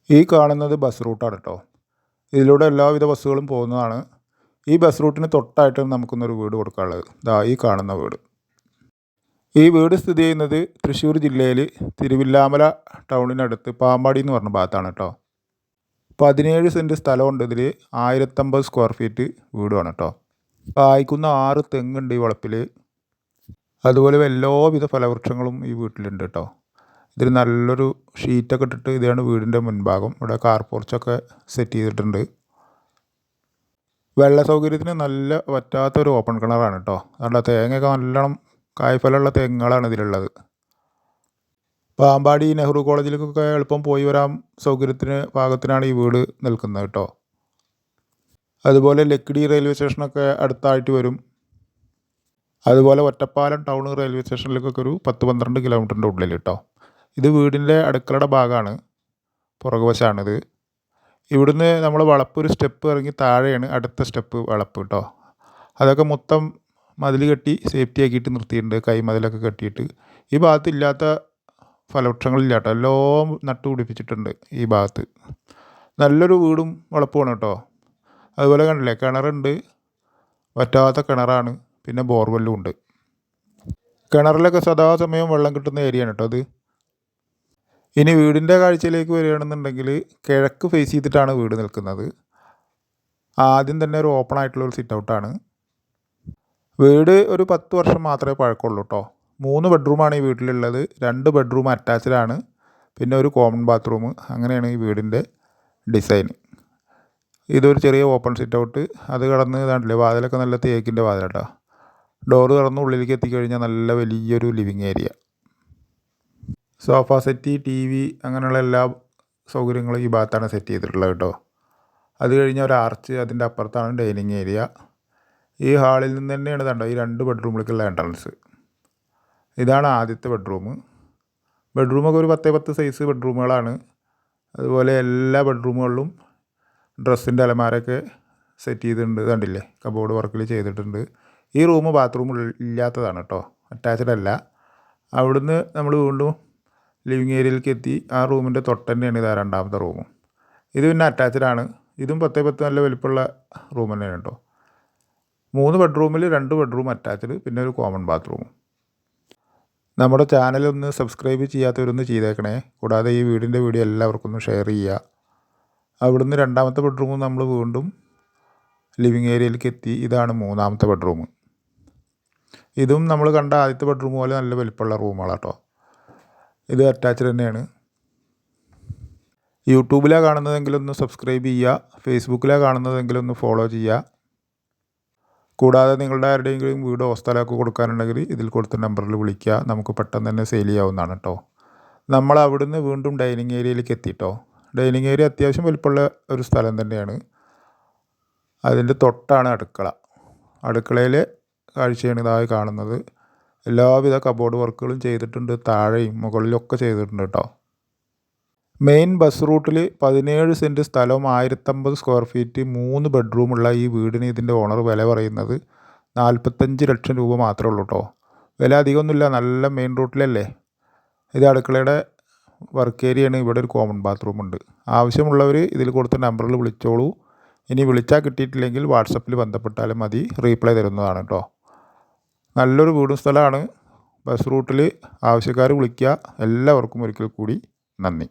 ഈ കാണുന്നത് ബസ് റൂട്ടാണ് കേട്ടോ. ഇതിലൂടെ എല്ലാവിധ ബസ്സുകളും പോകുന്നതാണ്. ഈ ബസ് റൂട്ടിന് തൊട്ടായിട്ടാണ് നമുക്കൊന്നൊരു വീട് കൊടുക്കാനുള്ളത്. ദാ ഈ കാണുന്ന വീട്. ഈ വീട് സ്ഥിതി ചെയ്യുന്നത് തൃശ്ശൂർ ജില്ലയിൽ തിരുവില്ലാമല ടൗണിനടുത്ത് പാമ്പാടി എന്ന് പറഞ്ഞ ഭാഗത്താണ് കേട്ടോ. 17 സെൻറ്റ് സ്ഥലമുണ്ട് ഇതിൽ. 1050 സ്ക്വയർ ഫീറ്റ് വീടുമാണ് കേട്ടോ. കായ്ക്കുന്ന 6 തെങ്ങുണ്ട് ഈ വളപ്പിൽ. അതുപോലെ എല്ലാവിധ ഫലവൃക്ഷങ്ങളും ഈ വീട്ടിലുണ്ട് കേട്ടോ. ഇതിൽ നല്ലൊരു ഷീറ്റൊക്കെ ഇട്ടിട്ട് ഇതാണ് വീടിൻ്റെ മുൻഭാഗം. ഇവിടെ കാർ പോർച്ചൊക്കെ സെറ്റ് ചെയ്തിട്ടുണ്ട്. വെള്ള സൗകര്യത്തിന് നല്ല വറ്റാത്തൊരു ഓപ്പൺ കിണറാണ് കേട്ടോ. അതുകൊണ്ട് തേങ്ങയൊക്കെ നല്ലോണം കായ്ഫലമുള്ള തെങ്ങുകളാണ് ഇതിലുള്ളത്. പാമ്പാടി നെഹ്റു കോളേജിലേക്കൊക്കെ എളുപ്പം പോയി വരാൻ സൗകര്യത്തിന് പാകത്തിനാണ് ഈ വീട് നിൽക്കുന്നത് കേട്ടോ. അതുപോലെ ലക്കിടി റെയിൽവേ സ്റ്റേഷനൊക്കെ അടുത്തായിട്ട് വരും. അതുപോലെ ഒറ്റപ്പാലം ടൗൺ റെയിൽവേ സ്റ്റേഷനിലേക്കൊക്കെ ഒരു 10-12 കിലോമീറ്ററിൻ്റെ ഉള്ളിൽ കേട്ടോ. ഇത് വീടിൻ്റെ അടുക്കളയുടെ ഭാഗമാണ്, പുറകുവശമാണിത്. ഇവിടുന്ന് നമ്മൾ വളപ്പ് ഒരു സ്റ്റെപ്പ് ഇറങ്ങി താഴെയാണ് അടുത്ത സ്റ്റെപ്പ് വളപ്പ് കേട്ടോ. അതൊക്കെ മൊത്തം മതിൽ കെട്ടി സേഫ്റ്റി ആക്കിയിട്ട് നിർത്തിയിട്ടുണ്ട്, കൈമതിലൊക്കെ കെട്ടിയിട്ട്. ഈ ഭാഗത്ത് ഇല്ലാത്ത ഫലവൃക്ഷങ്ങളില്ല കേട്ടോ, എല്ലാം നട്ടു പിടിപ്പിച്ചിട്ടുണ്ട് ഈ ഭാഗത്ത്. നല്ലൊരു വീടും വളപ്പുമാണ് കേട്ടോ. അതുപോലെ കണ്ടില്ലേ, കിണറുണ്ട്, വറ്റാത്ത കിണറാണ്. പിന്നെ ബോർവെല്ലും ഉണ്ട്. കിണറിലൊക്കെ സദാസമയം വെള്ളം കിട്ടുന്ന ഏരിയയാണ് കേട്ടോ അത്. ഇനി വീടിൻ്റെ കാഴ്ചയിലേക്ക് വരികയാണെന്നുണ്ടെങ്കിൽ കിഴക്ക് ഫേസ് ചെയ്തിട്ടാണ് വീട് നിൽക്കുന്നത്. ആദ്യം തന്നെ ഒരു ഓപ്പൺ ആയിട്ടുള്ളൊരു സിറ്റ് ഔട്ടാണ്. വീട് ഒരു 10 വർഷം മാത്രമേ പഴക്കമുള്ളൂ കേട്ടോ. 3 ബെഡ്റൂമാണ് ഈ വീട്ടിലുള്ളത്. 2 ബെഡ്റൂം അറ്റാച്ച്ഡാണ്, പിന്നെ ഒരു കോമൺ ബാത്റൂം. അങ്ങനെയാണ് ഈ വീടിൻ്റെ ഡിസൈൻ. ഇതൊരു ചെറിയ ഓപ്പൺ സിറ്റ് ഔട്ട്. അത് കടന്ന് ഇതാണ്ടില്ലേ, വാതിലൊക്കെ നല്ല തേക്കിൻ്റെ വാതിലാട്ടോ. ഡോറ് തുറന്ന് ഉള്ളിലേക്ക് എത്തിക്കഴിഞ്ഞാൽ നല്ല വലിയൊരു living area. Sofa set, TV അങ്ങനെയുള്ള എല്ലാ സൗകര്യങ്ങളും ഈ ഭാഗത്താണ് സെറ്റ് ചെയ്തിട്ടുള്ളത് കേട്ടോ. അത് കഴിഞ്ഞാൽ ഒരു ആർച്ച്, അതിൻ്റെ അപ്പുറത്താണ് ഡൈനിങ് ഏരിയ. ഈ ഹാളിൽ നിന്ന് തന്നെയാണ് കണ്ടോ ഈ 2 ബെഡ്റൂമിലേക്കുള്ള എൻട്രൻസ്. ഇതാണ് ആദ്യത്തെ ബെഡ്റൂം. ബെഡ്റൂമൊക്കെ ഒരു 10-10 സൈസ് ബെഡ്റൂമുകളാണ്. അതുപോലെ എല്ലാ ബെഡ്റൂമുകളിലും ഡ്രസ്സിൻ്റെ അലമാരയൊക്കെ സെറ്റ് ചെയ്തിട്ടുണ്ട്. കണ്ടില്ലേ, കബോർഡ് വർക്കിൽ ചെയ്തിട്ടുണ്ട്. ഈ റൂം ബാത്റൂം ഇല്ലാത്തതാണ് കേട്ടോ, അറ്റാച്ച്ഡ് അല്ല. അവിടുന്ന് നമ്മൾ വീണ്ടും ലിവിങ് ഏരിയയിലേക്ക് എത്തി. ആ റൂമിൻ്റെ തൊട്ട് തന്നെയാണ് ഇതാ 2ാമത്തെ റൂമും. ഇത് പിന്നെ അറ്റാച്ച്ഡാണ്. ഇതും 10-10 നല്ല വലിപ്പമുള്ള റൂം തന്നെയാണ് കേട്ടോ. 3 ബെഡ്റൂമിൽ 2 ബെഡ്റൂം അറ്റാച്ച്ഡ്, പിന്നെ ഒരു കോമൺ ബാത്റൂമും. നമ്മുടെ ചാനലൊന്ന് സബ്സ്ക്രൈബ് ചെയ്യാത്തവരൊന്ന് ചെയ്തേക്കണേ. കൂടാതെ ഈ വീടിൻ്റെ വീഡിയോ എല്ലാവർക്കും ഒന്ന് ഷെയർ ചെയ്യുക. അവിടുന്ന് 2ാമത്തെ ബെഡ്റൂമും നമ്മൾ വീണ്ടും ലിവിങ് ഏരിയയിലേക്ക് എത്തി. ഇതാണ് 3ാമത്തെ ബെഡ്റൂം. ഇതും നമ്മൾ കണ്ട ആദ്യത്തെ ബെഡ്റൂം പോലെ നല്ല വലിപ്പമുള്ള റൂമുകളാണ് കേട്ടോ. ഇത് അറ്റാച്ച്ഡ് തന്നെയാണ്. യൂട്യൂബിലാണ് കാണുന്നതെങ്കിലും ഒന്ന് സബ്സ്ക്രൈബ് ചെയ്യുക. ഫേസ്ബുക്കിലാണ് കാണുന്നതെങ്കിലും ഒന്ന് ഫോളോ ചെയ്യുക. കൂടാതെ നിങ്ങളുടെ ആരുടെയെങ്കിലും വീടോ സ്ഥലമൊക്കെ കൊടുക്കാനുണ്ടെങ്കിൽ ഇതിൽ കൊടുത്ത നമ്പറിൽ വിളിക്കുക. നമുക്ക് പെട്ടെന്ന് തന്നെ സെയിൽ ചെയ്യാവുന്നതാണ് കേട്ടോ. നമ്മൾ അവിടുന്ന് വീണ്ടും ഡൈനിങ് ഏരിയയിലേക്ക് എത്തിയിട്ടോ. ഡൈനിങ് ഏരിയ അത്യാവശ്യം വലിപ്പമുള്ള ഒരു സ്ഥലം തന്നെയാണ്. അതിൻ്റെ തൊട്ടാണ് അടുക്കള. അടുക്കളയിലെ കാഴ്ചയാണ് ഇതായി കാണുന്നത്. എല്ലാവിധ കബോർഡ് വർക്കുകളും ചെയ്തിട്ടുണ്ട്, താഴെയും മുകളിലൊക്കെ ചെയ്തിട്ടുണ്ട് കേട്ടോ. മെയിൻ ബസ് റൂട്ടിൽ 17 സെൻറ്റ് സ്ഥലവും 1050 സ്ക്വയർ ഫീറ്റ് 3 ബെഡ്റൂമുള്ള ഈ വീടിന് ഇതിൻ്റെ ഓണർ വില പറയുന്നത് 45 ലക്ഷം രൂപ മാത്രമേ ഉള്ളൂ കേട്ടോ. വില അധികമൊന്നുമില്ല, നല്ല മെയിൻ റൂട്ടിലല്ലേ. ഇത് അടുക്കളയുടെ വർക്ക് ഏരിയയാണ്. ഇവിടെ ഒരു കോമൺ ബാത്റൂം ഉണ്ട്. ആവശ്യമുള്ളവർ ഇതിൽ കൊടുത്ത നമ്പറിൽ വിളിച്ചോളൂ. ഇനി വിളിച്ചാൽ കിട്ടിയിട്ടില്ലെങ്കിൽ വാട്സപ്പിൽ ബന്ധപ്പെട്ടാലും മതി, റീപ്ലൈ തരുന്നതാണ് കേട്ടോ. നല്ലൊരു വീടും സ്ഥലമാണ്. ബസ് റൂട്ടിൽ ആവശ്യക്കാർ വിളിക്കുക. എല്ലാവർക്കും ഒരിക്കൽ കൂടി നന്ദി.